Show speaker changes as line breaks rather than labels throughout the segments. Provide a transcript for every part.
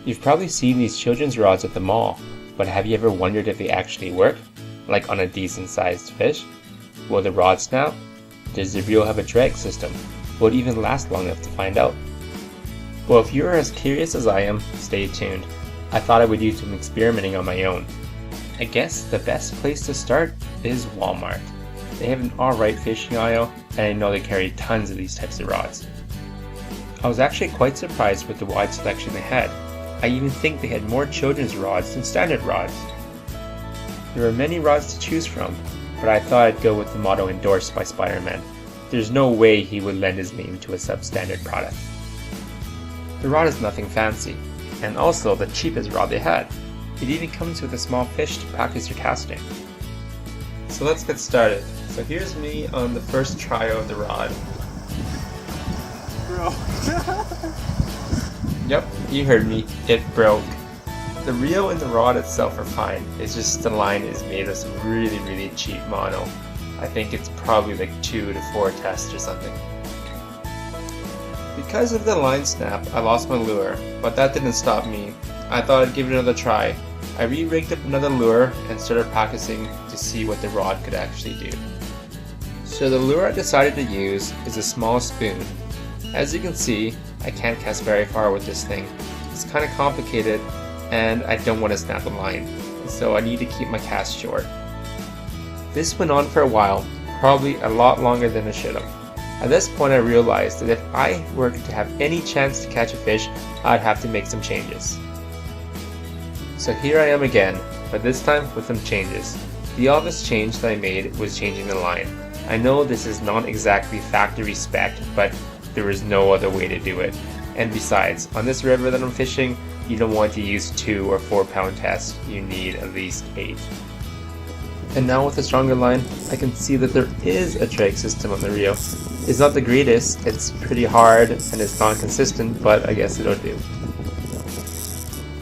You've probably seen these children's rods at the mall, but have you ever wondered if they actually work? Like on a decent sized fish? Will the rod snap? Does the reel have a drag system? Will it even last long enough to find out? Well, if you're as curious as I am, stay tuned. I thought I would do some experimenting on my own. I guess the best place to start is Walmart. They have an alright fishing aisle, and I know they carry tons of these types of rods. I was actually quite surprised with the wide selection they had. I even think they had more children's rods than standard rods. There were many rods to choose from, but I thought I'd go with the motto endorsed by Spider-Man. There's no way he would lend his name to a substandard product. The rod is nothing fancy, and also the cheapest rod they had. It even comes with a small fish to practice your casting. So let's get started. So here's me on the first try of the rod.
Bro.
Yep, you heard me, it broke. The reel and the rod itself are fine, it's just the line is made of some really cheap mono. I think it's probably like 2 to 4 tests or something. Because of the line snap, I lost my lure, but that didn't stop me. I thought I'd give it another try. I re-rigged up another lure and started practicing to see what the rod could actually do. So the lure I decided to use is a small spoon. As you can see, I can't cast very far with this thing. It's kind of complicated and I don't want to snap the line, so I need to keep my cast short. This went on for a while, probably a lot longer than it should have. At this point I realized that if I were to have any chance to catch a fish, I'd have to make some changes. So here I am again, but this time with some changes. The obvious change that I made was changing the line. I know this is not exactly factory spec, but there is no other way to do it. And besides, on this river that I'm fishing, you don't want to use 2 or 4 pound tests, you need at least 8. And now with a stronger line, I can see that there is a drag system on the reel. It's not the greatest, it's pretty hard and it's not consistent, but I guess it'll do.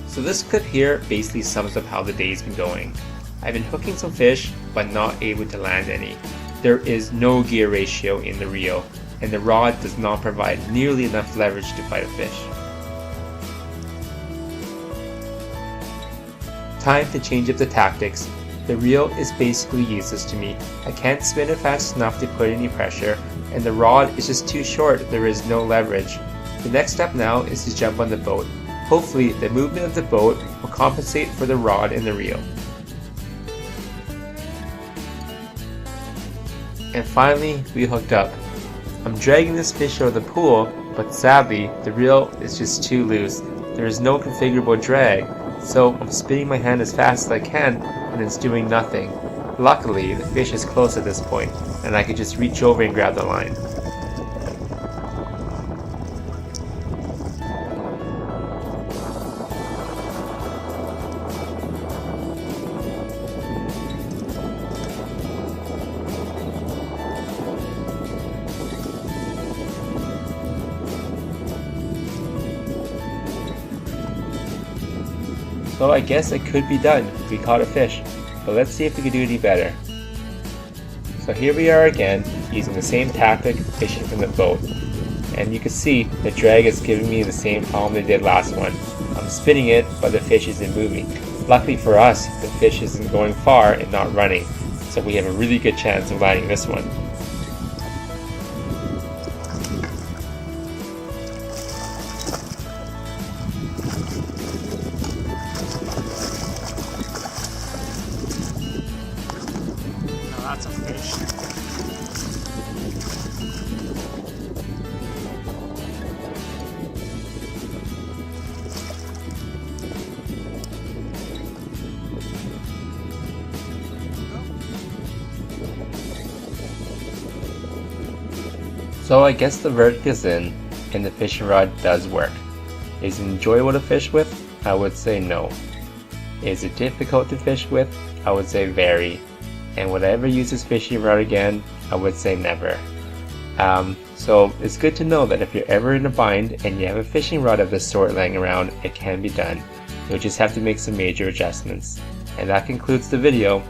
So this clip here basically sums up how the day's been going. I've been hooking some fish, but not able to land any. There is no gear ratio in the reel, and the rod does not provide nearly enough leverage to fight a fish. Time to change up the tactics. The reel is basically useless to me. I can't spin it fast enough to put any pressure, and the rod is just too short, there is no leverage. The next step now is to jump on the boat. Hopefully the movement of the boat will compensate for the rod and the reel. And finally we hooked up. I'm dragging this fish out of the pool, but sadly the reel is just too loose. There is no configurable drag, so I'm spinning my hand as fast as I can and it's doing nothing. Luckily the fish is close at this point and I can just reach over and grab the line. So I guess it could be done. We caught a fish, but let's see if we can do any better. So here we are again, using the same tactic, fishing from the boat. And you can see the drag is giving me the same problem they did last one. I'm spinning it, but the fish isn't moving. Luckily for us, the fish isn't going far and not running, so we have a really good chance of landing this one.
That's a fish.
So I guess the verdict is in, and the fishing rod does work. Is it enjoyable to fish with? I would say no. Is it difficult to fish with? I would say very. And would I ever use this fishing rod again? I would say never. So it's good to know that if you're ever in a bind and you have a fishing rod of this sort laying around, it can be done. You'll just have to make some major adjustments. And that concludes the video.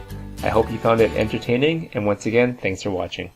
I hope you found it entertaining, and once again, thanks for watching.